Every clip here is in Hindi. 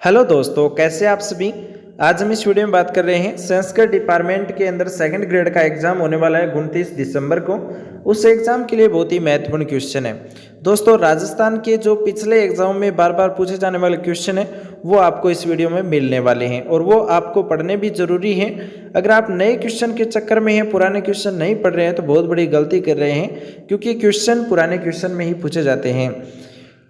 हेलो दोस्तों, कैसे आप सभी। आज हम इस वीडियो में बात कर रहे हैं संस्कृत डिपार्टमेंट के अंदर सेकंड ग्रेड का एग्जाम होने वाला है 29 दिसंबर को। उस एग्जाम के लिए बहुत ही महत्वपूर्ण क्वेश्चन है दोस्तों। राजस्थान के जो पिछले एग्जाम में बार बार पूछे जाने वाले क्वेश्चन है वो आपको इस वीडियो में मिलने वाले हैं और वो आपको पढ़ने भी जरूरी है। अगर आप नए क्वेश्चन के चक्कर में हैं, पुराने क्वेश्चन नहीं पढ़ रहे हैं तो बहुत बड़ी गलती कर रहे हैं, क्योंकि क्वेश्चन पुराने क्वेश्चन में ही पूछे जाते हैं।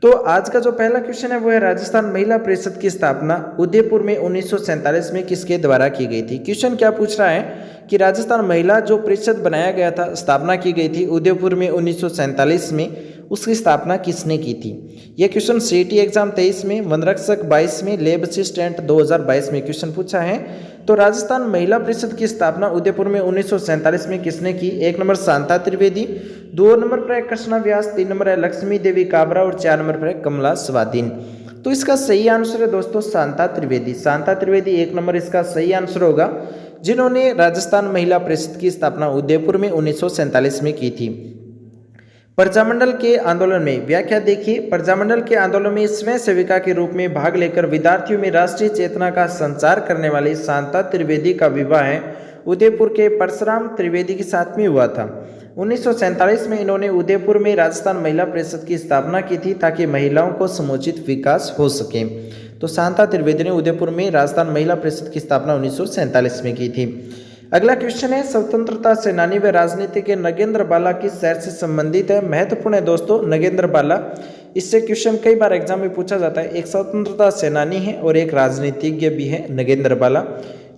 तो आज का जो पहला क्वेश्चन है वो है राजस्थान महिला परिषद की स्थापना उदयपुर में 1947 में किसके द्वारा की गई थी। क्वेश्चन क्या पूछ रहा है कि राजस्थान महिला जो परिषद बनाया गया था, स्थापना की गई थी उदयपुर में 1947 में, उसकी स्थापना किसने की थी। यह क्वेश्चन सीईटी एग्जाम 23 में, वनरक्षक 22 में, लेब असिस्टेंट 2022 में क्वेश्चन पूछा है। तो राजस्थान महिला परिषद की स्थापना उदयपुर में 1947 में किसने की। 1 नंबर शांता त्रिवेदी, 2 नंबर पर है कृष्णा व्यास, 3 नंबर है लक्ष्मी देवी काबरा और 4 नंबर पर है कमला स्वाधीन। तो इसका सही आंसर है दोस्तों शांता त्रिवेदी। शांता त्रिवेदी 1 नंबर इसका सही आंसर होगा, जिन्होंने राजस्थान महिला परिषद की स्थापना उदयपुर में 1947 में की थी। प्रजामंडल के आंदोलन में व्याख्या देखिए। प्रजामंडल के आंदोलन में स्वयं सेविका के रूप में भाग लेकर विद्यार्थियों में राष्ट्रीय चेतना का संचार करने वाली शांता त्रिवेदी का विवाह उदयपुर के परशुराम त्रिवेदी के साथ में हुआ था। 1947 में इन्होंने उदयपुर में राजस्थान महिला परिषद की स्थापना की थी ताकि महिलाओं को समुचित विकास हो सके। तो शांता त्रिवेदी ने उदयपुर में राजस्थान महिला परिषद की स्थापना 1947 में की थी। अगला क्वेश्चन है स्वतंत्रता सेनानी व राजनीति के नगेंद्र बाला किस शहर से संबंधित है। महत्वपूर्ण है दोस्तों नगेंद्र बाला। इससे क्वेश्चन कई बार एग्जाम में पूछा जाता है। एक स्वतंत्रता सेनानी है और एक राजनीतिज्ञ भी है नगेंद्र बाला।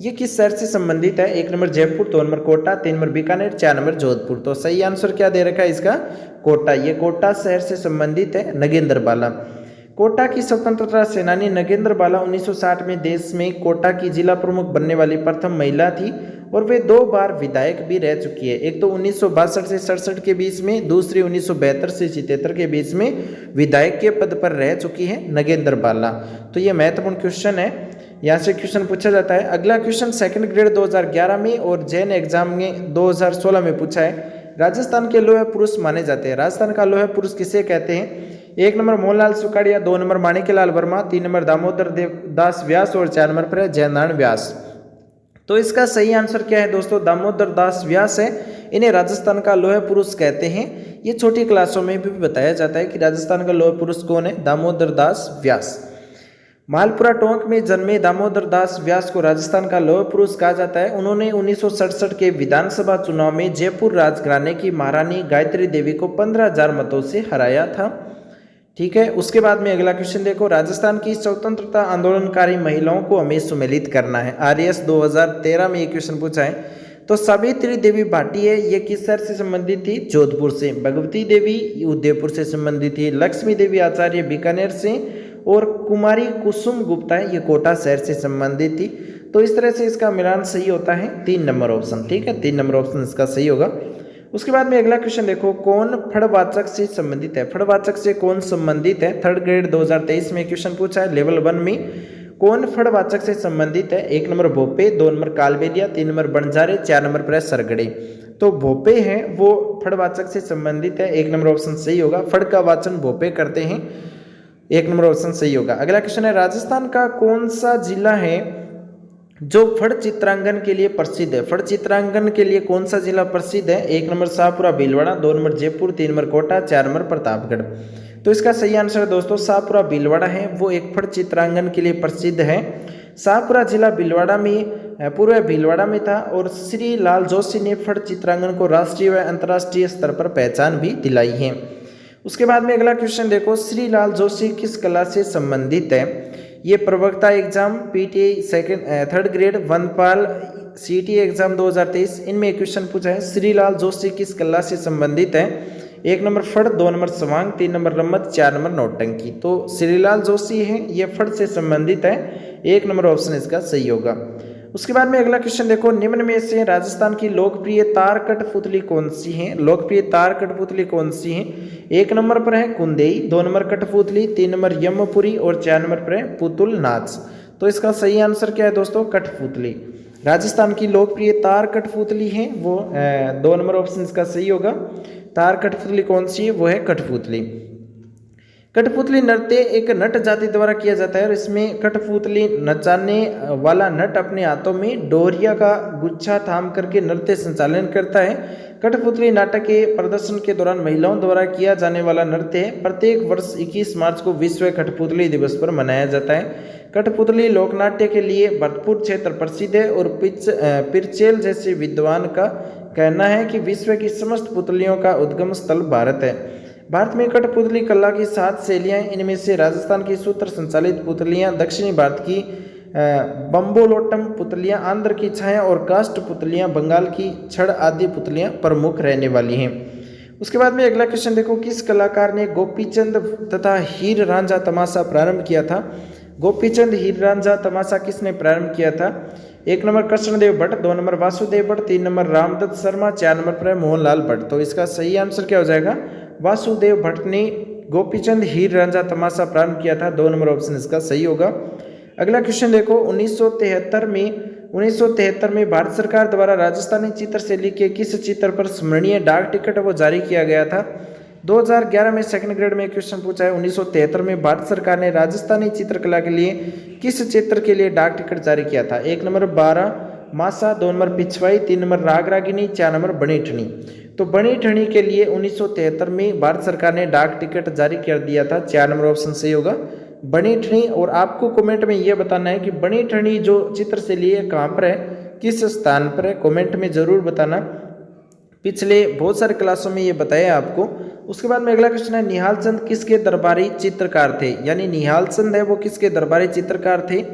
ये किस शहर से संबंधित है। 1 नंबर जयपुर, 2 नंबर कोटा, 3 नंबर बीकानेर, 4 नंबर जोधपुर। तो सही आंसर क्या दे रखा है इसका, कोटा। ये कोटा शहर से संबंधित है नगेंद्र बाला। कोटा की स्वतंत्रता सेनानी नगेंद्र बाला 1960 में देश में कोटा की जिला प्रमुख बनने वाली प्रथम महिला थी और वे 2 बार विधायक भी रह चुकी है। एक तो 1962 से 67 के बीच में, दूसरी 1972 से 77 के बीच में विधायक के पद पर रह चुकी है नगेंद्र बाला। तो ये महत्वपूर्ण क्वेश्चन है, यहाँ से क्वेश्चन पूछा जाता है। अगला क्वेश्चन सेकंड ग्रेड 2011 में और जैन एग्जाम में 2016 में पूछा है। राजस्थान के लोह पुरुष माने जाते हैं। राजस्थान का लोह पुरुष किसे कहते हैं। 1 number Mohanlal Sukhadia, 2 number Manikyalal Verma, 3 number Damodar Das Vyas और 4 नंबर पर है जयनारायण व्यास। तो इसका सही आंसर क्या है दोस्तों, दामोदर दास व्यास है। इन्हें राजस्थान का लोह पुरुष कहते हैं। ये छोटी क्लासों में भी बताया जाता है कि राजस्थान का लोह पुरुष कौन है, दामोदर दास व्यास। मालपुरा टोंक में जन्मे दामोदर दास व्यास को राजस्थान का लौह पुरुष कहा जाता है। उन्होंने 1967 के विधानसभा चुनाव में जयपुर राजघराने की महारानी गायत्री देवी को 15,000 मतों से हराया था। ठीक है, उसके बाद में अगला क्वेश्चन देखो। राजस्थान की स्वतंत्रता आंदोलनकारी महिलाओं को हमें सम्मिलित करना है। आरएस 2013 में ये क्वेश्चन पूछा है। तो सावित्री देवी भाटी है, ये किस शहर से संबंधित थी, जोधपुर से। भगवती देवी उदयपुर से संबंधित थी। लक्ष्मी देवी आचार्य बीकानेर से और कुमारी कुसुम गुप्ता है, ये कोटा शहर से संबंधित थी। तो इस तरह से इसका मिलान सही होता है 3 नंबर ऑप्शन। ठीक है, 3 नंबर ऑप्शन इसका सही होगा। उसके बाद में अगला क्वेश्चन देखो, कौन फड़वाचक से संबंधित है। फड़वाचक से कौन संबंधित है। थर्ड ग्रेड 2023 में क्वेश्चन पूछा है लेवल 1 में। कौन फड़वाचक से संबंधित है। 1 नंबर भोपे, 2 नंबर कालबेलिया, 3 नंबर बंजारे, 4 नंबर पर है सरगड़े। तो भोपे हैं वो फड़वाचक से संबंधित है। 1 नंबर ऑप्शन सही होगा। फड़ का वाचन भोपे करते हैं, 1 नंबर ऑप्शन सही होगा। अगला क्वेश्चन है राजस्थान का कौन सा जिला है जो फड़ चित्रांकन के लिए प्रसिद्ध है। फड़ चित्रांकन के लिए कौन सा जिला प्रसिद्ध है। 1 नंबर शाहपुरा भीलवाड़ा, 2 नंबर जयपुर, 3 नंबर कोटा, 4 नंबर प्रतापगढ़। तो इसका सही आंसर है दोस्तों शाहपुरा भीलवाड़ा है, वो एक फड़ चित्रांकन के लिए प्रसिद्ध है। शाहपुरा जिला भीलवाड़ा में पूर्व भीलवाड़ा में था और श्री लाल जोशी ने फड़ चित्रांकन को राष्ट्रीय व अंतर्राष्ट्रीय स्तर पर पहचान भी दिलाई है। उसके बाद में अगला क्वेश्चन देखो, श्री लाल जोशी किस कला से संबंधित है। ये प्रवक्ता एग्जाम, पीटीआई थर्ड ग्रेड, वनपाल, सीटी एग्जाम 2023, इनमें क्वेश्चन पूछा है। श्री लाल जोशी किस कला से संबंधित है। 1 नंबर फड़, 2 नंबर सवांग, 3 नंबर रम्मत, 4 नंबर नौटंकी। तो श्रीलाल जोशी हैं ये फड़ से संबंधित है। 1 नंबर ऑप्शन इसका सही होगा। उसके बाद में अगला क्वेश्चन देखो, निम्न में से राजस्थान की लोकप्रिय तार कठपुतली कौन सी है। लोकप्रिय तार कठपुतली कौन सी है। 1 नंबर पर है कुंदेई, 2 नंबर कठपुतली, 3 नंबर यमपुरी और 4 नंबर पर है पुतुल नाच। तो इसका सही आंसर क्या है दोस्तों, कठपुतली। राजस्थान की लोकप्रिय तार कठपुतली है वो 2 नंबर ऑप्शन इसका सही होगा। तार कठपुतली कौन सी है, वो है कठपुतली। कठपुतली नृत्य एक नट जाति द्वारा किया जाता है और इसमें कठपुतली नचाने वाला नट अपने हाथों में डोरिया का गुच्छा थाम करके नृत्य संचालन करता है। कठपुतली नाटक के प्रदर्शन के दौरान महिलाओं द्वारा किया जाने वाला नृत्य है। प्रत्येक वर्ष 21 मार्च को विश्व कठपुतली दिवस पर मनाया जाता है। कठपुतली लोकनाट्य के लिए भरतपुर क्षेत्र प्रसिद्ध है और पिरचेल जैसे विद्वान का कहना है कि विश्व की समस्त पुतलियों का उद्गम स्थल भारत है। भारत में कठपुतली कला की 7 शैलियाँ, इनमें से राजस्थान की सूत्र संचालित पुतलियाँ, दक्षिणी भारत की बम्बोलोटम पुतलियाँ, आंध्र की छाया और काष्ठ पुतलियाँ, बंगाल की छड़ आदि पुतलियाँ प्रमुख रहने वाली हैं। उसके बाद में अगला क्वेश्चन देखो, किस कलाकार ने गोपीचंद तथा हीर रांझा तमाशा प्रारंभ किया था? गोपीचंद हीर रांझा तमाशा किसने प्रारंभ किया था? 1 नंबर कृष्णदेव भट्ट, 2 नंबर वासुदेव भट्ट, 3 नंबर रामदत्त शर्मा, 4 नंबर पर मोहनलाल भट्ट। तो इसका सही आंसर क्या हो जाएगा? वासुदेव भट्ट ने गोपीचंद हीर रांझा तमाशा प्रारंभ किया था। 2 नंबर ऑप्शन इसका सही होगा। अगला क्वेश्चन देखो, 1973 में भारत सरकार द्वारा राजस्थानी चित्र शैली के किस चित्र पर स्मरणीय डाक टिकट वो जारी किया गया था? 2011 में सेकंड ग्रेड में क्वेश्चन पूछा है। 1973 में भारत सरकार ने राजस्थानी चित्रकला के लिए किस चित्र के लिए डाक टिकट जारी किया था? 1 नंबर 12 मासा, 2 नंबर पिछवाई, 3 नंबर राग रागिनी, 4 नंबर बनी ठनी। तो बनी ठनी के लिए 1973 में भारत सरकार ने डाक टिकट जारी कर दिया था। 4 नंबर ऑप्शन सही होगा, बनी ठनी। और आपको कमेंट में ये बताना है कि बनी ठनी जो चित्र से लिए कहाँ पर है, किस स्थान पर है, कमेंट में जरूर बताना। पिछले बहुत सारे क्लासों में ये बताया आपको। उसके बाद में अगला क्वेश्चन है, निहाल चंद किसके दरबारी चित्रकार थे? यानी निहाल चंद है वो किसके दरबारी चित्रकार थे?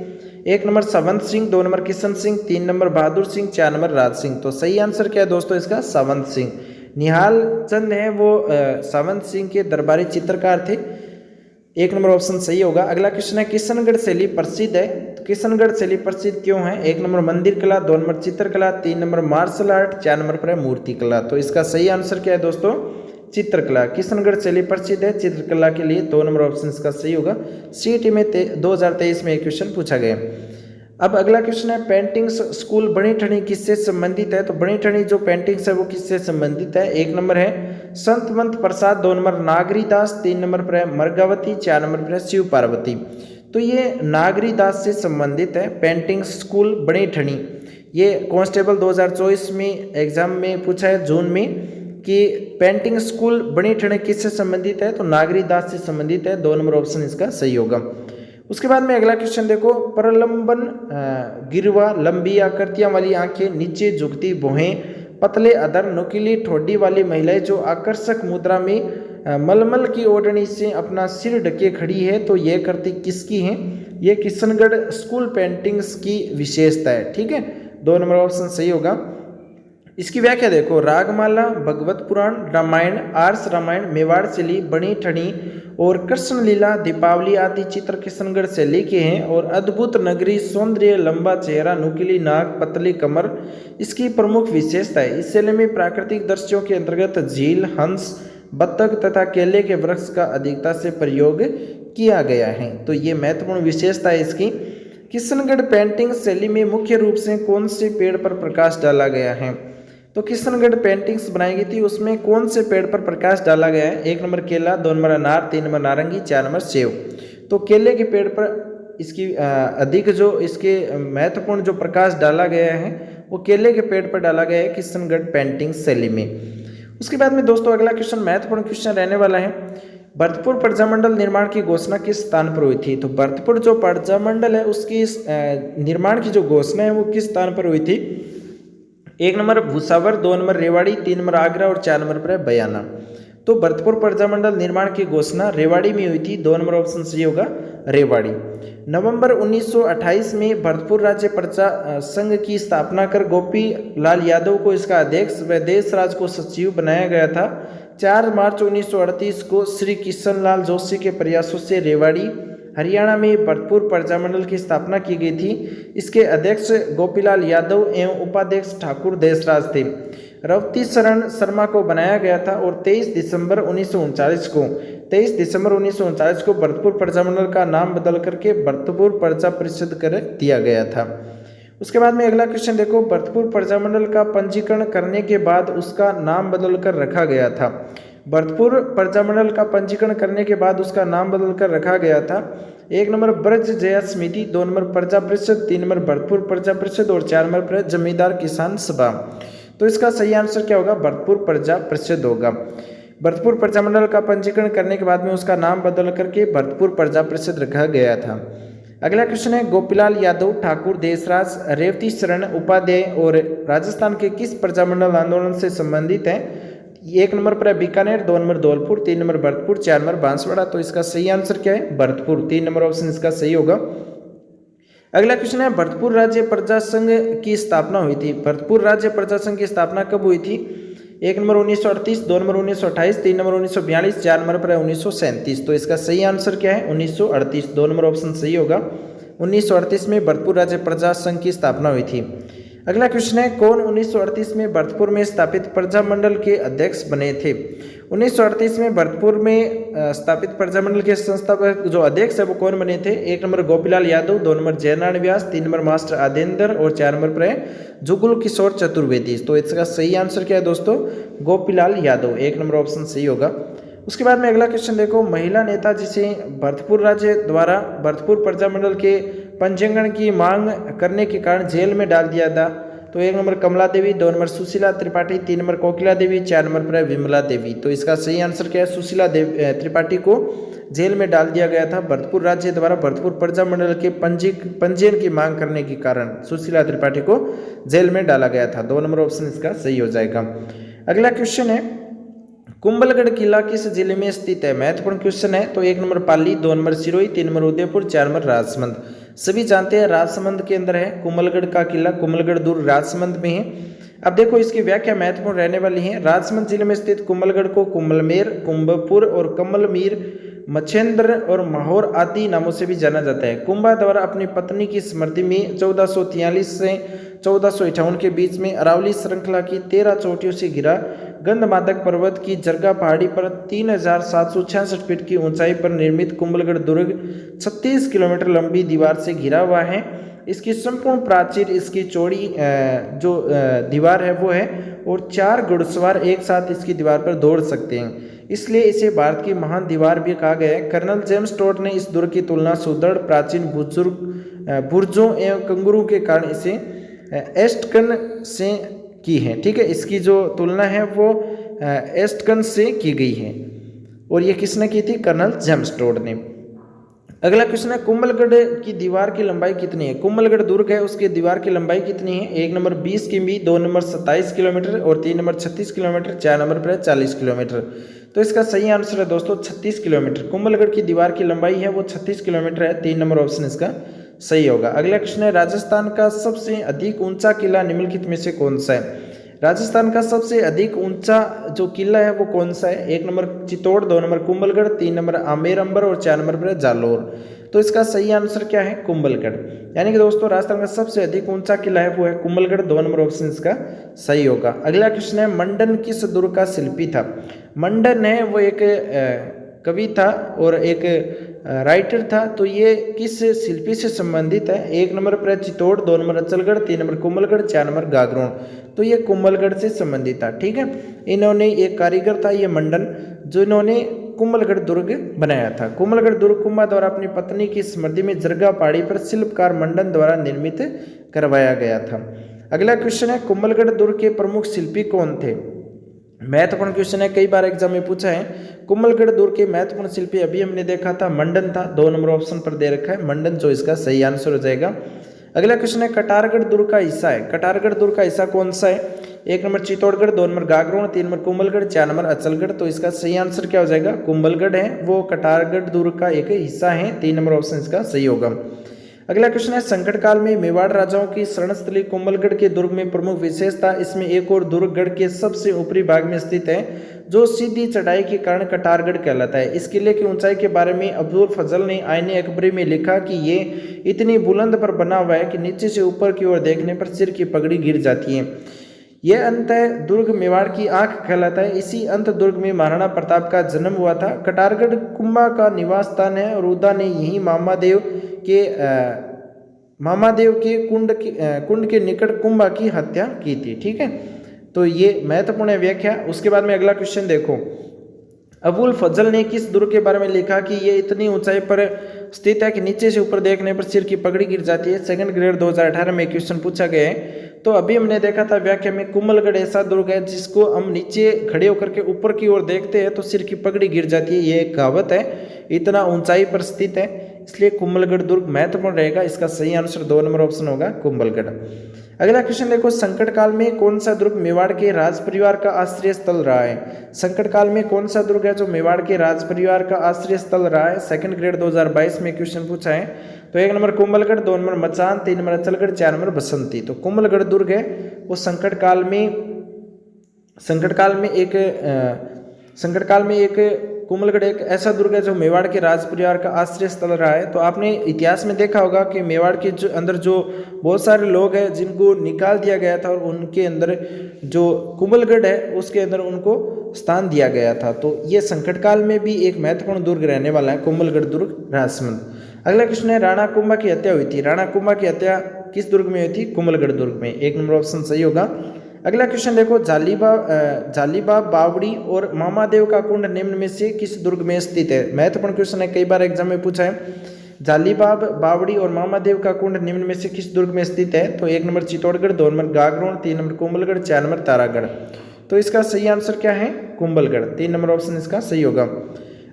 1 number Sawant Singh, 2 number Kishan Singh, 3 number Bahadur Singh, 4 number Raj Singh. तो सही आंसर क्या है दोस्तों इसका? सवंत सिंह। निहाल चंद है वो सवंत सिंह के दरबारी चित्रकार थे। 1 नंबर ऑप्शन सही होगा। अगला क्वेश्चन है, किशनगढ़ शैली प्रसिद्ध है, तो किशनगढ़ शैली प्रसिद्ध क्यों है? 1 नंबर मंदिर कला, 2 नंबर चित्रकला, 3 नंबर मार्शल आर्ट, 4 नंबर पर है मूर्ति कला। तो इसका सही आंसर क्या है दोस्तों? चित्रकला। किशनगढ़ शैली प्रसिद्ध है चित्रकला के लिए। 2 नंबर ऑप्शन इसका सही होगा। सीईटी में 2023 में एक क्वेश्चन पूछा गया। अब अगला क्वेश्चन है, पेंटिंग्स स्कूल बनी ठनी किससे संबंधित है? तो बनी ठनी जो पेंटिंग्स है वो किससे संबंधित है? 1 नंबर है संतवंत प्रसाद, 2 नंबर नागरी दास, 3 नंबर पर है मरगावती, 4 नंबर पर है शिव पार्वती। तो ये नागरी दास से संबंधित है पेंटिंग स्कूल बनी ठनी। ये कांस्टेबल 2024 में एग्जाम में पूछा है जून में कि पेंटिंग स्कूल बनी ठनी किससे संबंधित है? तो नागरी दास से संबंधित है। 2 नंबर ऑप्शन इसका सही होगा। उसके बाद में अगला क्वेश्चन देखो, प्रलंबन गिरवा, लंबी आकृतियां वाली आंखें, नीचे झुकती भौहें, पतले अधर, नुकीली ठोडी वाली महिलाएं जो आकर्षक मुद्रा में मलमल की ओढ़नी से अपना सिर ढके खड़ी है, तो ये कृति किसकी है? ये किशनगढ़ स्कूल पेंटिंग्स की विशेषता है। ठीक है, 2 नंबर ऑप्शन सही होगा। इसकी व्याख्या देखो, रागमाला, भगवत पुराण, रामायण, आर्ष रामायण, मेवाड़ शैली, बनी ठनी और कृष्ण लीला, दीपावली आदि चित्र किशनगढ़ शैली के हैं। और अद्भुत नगरी, सौंदर्य, लंबा चेहरा, नुकीली नाक, पतली कमर इसकी प्रमुख विशेषता है। इस शैली में प्राकृतिक दृश्यों के अंतर्गत झील, हंस, बत्तख तथा केले के वृक्ष का अधिकता से प्रयोग किया गया है। तो ये महत्वपूर्ण विशेषता है इसकी। किशनगढ़ पेंटिंग शैली में मुख्य रूप से कौन से पेड़ पर प्रकाश डाला गया है? तो किशनगढ़ पेंटिंग्स बनाई गई थी, उसमें कौन से पेड़ पर प्रकाश डाला गया है? 1 नंबर केला, 2 नंबर अनार, 3 नंबर नारंगी, 4 नंबर सेव। तो केले के पेड़ पर इसकी अधिक जो इसके महत्वपूर्ण जो प्रकाश डाला गया है वो केले के पेड़ पर डाला गया है किशनगढ़ पेंटिंग शैली में। उसके बाद में दोस्तों अगला क्वेश्चन महत्वपूर्ण क्वेश्चन रहने वाला है, भरतपुर प्रजामंडल निर्माण की घोषणा किस स्थान पर हुई थी? तो भरतपुर जो प्रजामंडल है उसकी निर्माण की जो घोषणा है वो किस स्थान पर हुई थी? 1 number Bhusawar, 2 number Rewari, 3 number Agra और 4 नंबर पर है बयाना। तो भरतपुर प्रजामंडल निर्माण की घोषणा रेवाड़ी में हुई थी। 2 नंबर ऑप्शन सही होगा, रेवाड़ी। नवंबर 1928 में भरतपुर राज्य प्रजा संघ की स्थापना कर गोपी लाल यादव को इसका अध्यक्ष व देशराज को सचिव बनाया गया था। 4 मार्च 1938 को श्री किशन लाल जोशी के प्रयासों से रेवाड़ी हरियाणा में भरतपुर प्रजामंडल की स्थापना की गई थी। इसके अध्यक्ष गोपीलाल यादव एवं उपाध्यक्ष ठाकुर देशराज थे। रवती शरण शर्मा को बनाया गया था और 23 दिसंबर 1939 को भरतपुर प्रजामंडल का नाम बदल करके भरतपुर प्रजा परिषद कर दिया गया था। उसके बाद में अगला क्वेश्चन देखो, भरतपुर प्रजामंडल का पंजीकरण करने के बाद उसका नाम बदल कर रखा गया था। भरतपुर प्रजामंडल का पंजीकरण करने के बाद उसका नाम बदलकर रखा गया था। 1 नंबर ब्रज जया समिति, 2 नंबर प्रजा परिषद, 3 नंबर भरतपुर प्रजा परिषद और 4 नंबर पर जमींदार किसान सभा। तो इसका सही आंसर क्या होगा? भरतपुर प्रजा परिषद होगा। भरतपुर प्रजामंडल का पंजीकरण करने के बाद में उसका नाम बदल करके भरतपुर प्रजा परिषद रखा गया था। अगला क्वेश्चन है, गोपीलाल यादव, ठाकुर देशराज, रेवती शरण उपाध्याय और राजस्थान के किस प्रजामंडल आंदोलन से संबंधित है? 1 नंबर पर है Bikaner, 2 number Dholpur, 3 number Bharatpur, 4 number Banswara. तो इसका सही आंसर क्या है? भरतपुर। 3 नंबर ऑप्शन इसका सही होगा। अगला क्वेश्चन है, भरतपुर राज्य प्रजा संघ की स्थापना हुई थी। भरतपुर राज्य प्रजा संघ की स्थापना कब हुई थी? 1 नंबर 1938, 2 नंबर 1928, 3 नंबर 1942, 4 नंबर पर है 1937। तो इसका सही आंसर क्या है? 1938। 2 नंबर ऑप्शन सही होगा। 1938 में भरतपुर राज्य प्रजा संघ की स्थापना हुई थी। अगला क्वेश्चन है, कौन 1938 में भरतपुर में स्थापित प्रजामंडल के अध्यक्ष बने थे? 1938 में भरतपुर में स्थापित प्रजामंडल के संस्थापक जो अध्यक्ष है वो कौन बने थे? 1 नंबर गोपीलाल यादव, 2 नंबर जयनारायण व्यास, 3 नंबर मास्टर आदेंद्र और 4 नंबर पर है जुगुल किशोर चतुर्वेदी। तो इसका सही आंसर क्या है दोस्तों? गोपीलाल यादव। 1 नंबर ऑप्शन सही होगा। उसके बाद में अगला क्वेश्चन देखो, महिला नेता जिसे भरतपुर राज्य द्वारा भरतपुर प्रजामंडल के पंजीकरण की मांग करने के कारण जेल में डाल दिया था। तो 1 नंबर कमला देवी, 2 नंबर सुशीला त्रिपाठी, 3 नंबर कोकिला देवी, 4 नंबर पर है विमला देवी। तो इसका सही आंसर क्या है? सुशीला त्रिपाठी को जेल में डाल दिया गया था भरतपुर राज्य द्वारा भरतपुर प्रजामंडल के पंजीयन की मांग करने के कारण सुशीला त्रिपाठी को जेल में डाला गया था। 2 नंबर ऑप्शन इसका सही हो जाएगा। अगला क्वेश्चन है, कुंभलगढ़ किला किस जिले में स्थित है? महत्वपूर्ण क्वेश्चन है। तो 1 नंबर पाली, 2 number Sirohi, 3 number Udaipur, 4 number Rajsamand. सभी जानते हैं राजसमंद के अंदर है कुंभलगढ़ का किला। कुंभलगढ़ दुर्ग राजसमंद में है। अब देखो इसकी व्याख्या महत्वपूर्ण रहने वाली है। राजसमंद जिले में स्थित कुंभलगढ़ को कुंभलमेर, कुंभपुर और कमलमीर, मच्छेंद्र और माहौर आदि नामों से भी जाना जाता है। कुंभा द्वारा अपनी पत्नी की स्मृति में 1443 से 1458 के बीच में अरावली श्रृंखला की 13 चोटियों से घिरा गंधमादक पर्वत की जरगा पहाड़ी पर 3766 फीट की ऊंचाई पर निर्मित कुंभलगढ़ दुर्ग 36 किलोमीटर लंबी दीवार से घिरा हुआ है। इसकी संपूर्ण प्राचीर, इसकी चौड़ी जो दीवार है वो है और 4 घुड़सवार एक साथ इसकी दीवार पर दौड़ सकते हैं, इसलिए इसे भारत की महान दीवार भी कहा गया है। कर्नल जेम्स टोड ने इस दुर्ग की तुलना सुदृढ़ प्राचीन बुर्जों एवं कंगुरू के कारण इसे एस्टकन से की है। ठीक है, इसकी जो तुलना है वो एस्टकन से की गई है और ये किसने की थी? कर्नल जेम्स टोड ने। अगला क्वेश्चन है, कुंभलगढ़ की दीवार की लंबाई कितनी है? कुंभलगढ़ दुर्ग है उसकी दीवार की लंबाई कितनी है? 1 नंबर 20 किमी, 2 नंबर 27 किलोमीटर और 3 नंबर 36 किलोमीटर, 4 नंबर पर है 40 किलोमीटर। तो इसका सही आंसर है दोस्तों 36 किलोमीटर। कुंभलगढ़ की दीवार की लंबाई है वो 36 किलोमीटर है। 3 नंबर ऑप्शन इसका सही होगा। अगला क्वेश्चन है, राजस्थान का सबसे अधिक ऊंचा किला निम्नलिखित में से कौन सा है? राजस्थान का सबसे अधिक ऊंचा जो किला है वो कौन सा है? 1 number Chittor, 2 number Kumbhalgarh, 3 number Amer Amber और 4 नंबर पर जालोर। तो इसका सही आंसर क्या है? कुंभलगढ़। यानी कि दोस्तों राजस्थान का सबसे अधिक ऊंचा किला है वो है कुंभलगढ़। 2 नंबर ऑप्शन इसका सही होगा। अगला क्वेश्चन है, मंडन किस दुर्ग का शिल्पी था? मंडन है वो एक कवि था और एक राइटर था। तो ये किस शिल्पी से संबंधित है? 1 नंबर पर Chittor, 2 number Achalgarh, 3 number Kumbhalgarh, 4 number Gagron. तो ये कुंभलगढ़ से संबंधित था। ठीक है, इन्होंने एक कारीगर था ये मंडन, जो इन्होंने कुंभलगढ़ दुर्ग बनाया था। कुंभलगढ़ दुर्ग कुंभा द्वारा अपनी पत्नी की स्मृति में जरगा पहाड़ी पर शिल्पकार मंडन द्वारा निर्मित करवाया गया था। अगला क्वेश्चन है, कुंभलगढ़ दुर्ग के प्रमुख शिल्पी कौन थे? महत्वपूर्ण क्वेश्चन है, कई बार एग्जाम में पूछा है। कुंभलगढ़ दुर्ग के महत्वपूर्ण शिल्पी अभी हमने देखा था मंडन था। 2 नंबर ऑप्शन पर दे रखा है मंडन, जो इसका सही आंसर हो जाएगा। अगला क्वेश्चन है, कटारगढ़ दुर्ग का हिस्सा है। कटारगढ़ दुर्ग का हिस्सा कौन सा है? 1 number Chittorgarh, 2 number Gagron, 3 number Kumbhalgarh, 4 number Achalgarh. तो इसका सही आंसर क्या हो जाएगा? कुंभलगढ़ है वो कटारगढ़ दुर्ग का एक हिस्सा है। 3 नंबर ऑप्शन इसका सही होगा। अगला क्वेश्चन है, संकट काल में मेवाड़ राजाओं की शरणस्थली कुंभलगढ़ के दुर्ग में प्रमुख विशेषता, इसमें एक और दुर्ग गढ़ के सबसे ऊपरी भाग में स्थित है जो सीधी चढ़ाई के कारण कटारगढ़ कहलाता है। इस किले की ऊंचाई के बारे में अब्दुल फजल ने आईने अकबरी में लिखा कि ये इतनी बुलंद पर बना हुआ है कि नीचे से ऊपर की ओर देखने पर सिर की पगड़ी गिर जाती है। यह अंत दुर्ग मेवाड़ की आंख कहलाता है। इसी अंत दुर्ग में महाराणा प्रताप का जन्म हुआ था। कटारगढ़ कुंभा का निवास स्थान है और उदा ने यही मामादेव के कुंड के निकट कुंभा की हत्या की थी। ठीक है, तो ये महत्वपूर्ण व्याख्या। उसके बाद में अगला क्वेश्चन देखो, अबुल फजल ने किस दुर्ग के बारे में लिखा कि ये इतनी ऊंचाई पर स्थित है कि नीचे से ऊपर देखने पर सिर की पगड़ी गिर जाती है। सेकंड ग्रेड 2018 में क्वेश्चन पूछा गया है। तो अभी हमने देखा था व्याख्या में, कुंभलगढ़ ऐसा दुर्ग है जिसको हम नीचे खड़े होकर के ऊपर की ओर देखते हैं तो सिर की पगड़ी गिर जाती है। ये एक कहावत है, इतना ऊंचाई पर स्थित है, इसलिए कुंभलगढ़ दुर्ग महत्वपूर्ण रहेगा। इसका सही आंसर 2 नंबर ऑप्शन होगा, कुंभलगढ़। अगला क्वेश्चन देखो, संकट काल में कौन सा दुर्ग मेवाड़ के राज परिवार का आश्रय स्थल रहा है? संकट काल में कौन सा दुर्ग है जो मेवाड़ के राज परिवार का आश्रय स्थल रहा है? सेकंड ग्रेड 2022 में क्वेश्चन पूछा है। तो 1 नंबर कुंभलगढ़, 2 नंबर मचान, 3 नंबर अचलगढ़, 4 नंबर बसंती। तो कुंभलगढ़ दुर्ग है वो संकट काल में एक कुंभलगढ़ एक ऐसा दुर्ग है जो मेवाड़ के राज परिवार का आश्रय स्थल रहा है। तो आपने इतिहास में देखा होगा कि मेवाड़ के अंदर जो बहुत सारे लोग हैं जिनको निकाल दिया गया था, और उनके अंदर जो कुंभलगढ़ है उसके अंदर उनको स्थान दिया गया था। तो ये संकट काल में भी एक महत्वपूर्ण दुर्ग रहने वाला है, कुंभलगढ़ दुर्ग राजसमंद। अगला क्वेश्चन है, राणा कुंभा की हत्या हुई थी। राणा कुंभा की हत्या किस दुर्ग में हुई थी? कुंभलगढ़ दुर्ग में। 1 नंबर ऑप्शन सही होगा। अगला क्वेश्चन देखो, जालीबाब बावड़ी और मामादेव का कुंड निम्न में से किस दुर्ग में स्थित है? महत्वपूर्ण क्वेश्चन है, कई बार एग्जाम में पूछा है। जालीबाब बावड़ी और मामादेव का कुंड निम्न में से किस दुर्ग में स्थित है? तो 1 number Chittorgarh, 2 number Gagron, 3 number Kumbhalgarh, 4 number Taragarh. तो इसका सही आंसर क्या है? कुंभलगढ़। 3 नंबर ऑप्शन इसका सही होगा।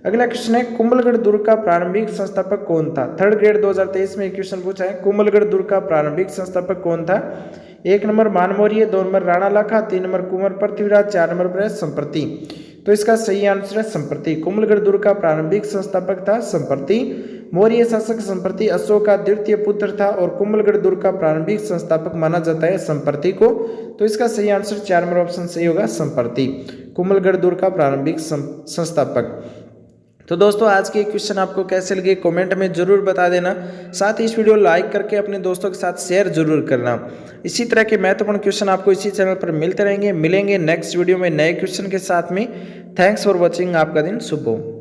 अगला क्वेश्चन है, कुंभलगढ़ दुर्ग का प्रारंभिक संस्थापक कौन था? थर्ड ग्रेड 2023 में क्वेश्चन पूछा है, कुंभलगढ़ दुर्ग का प्रारंभिक संस्थापक कौन था? 1 नंबर मानमौर्य, 2 नंबर राणा लाखा, 3 नंबर कुंवर पृथ्वीराज, 4 नंबर पर संप्रति। तो इसका सही आंसर है संप्रति। कुंभलगढ़ दुर्ग का प्रारंभिक संस्थापक था संप्रति। मौर्य शासक संप्रति अशोक का द्वितीय पुत्र था, और कुंभलगढ़ दुर्ग का प्रारंभिक संस्थापक माना जाता है संप्रति को। तो इसका सही आंसर 4 नंबर ऑप्शन सही होगा, संप्रति, कुंभलगढ़ दुर्ग का प्रारंभिक संस्थापक। तो दोस्तों, आज के क्वेश्चन आपको कैसे लगे कमेंट में जरूर बता देना। साथ ही इस वीडियो लाइक करके अपने दोस्तों के साथ शेयर जरूर करना। इसी तरह के महत्वपूर्ण क्वेश्चन आपको इसी चैनल पर मिलते रहेंगे। मिलेंगे नेक्स्ट वीडियो में नए क्वेश्चन के साथ में। Thanks for watching. आपका दिन शुभ हो।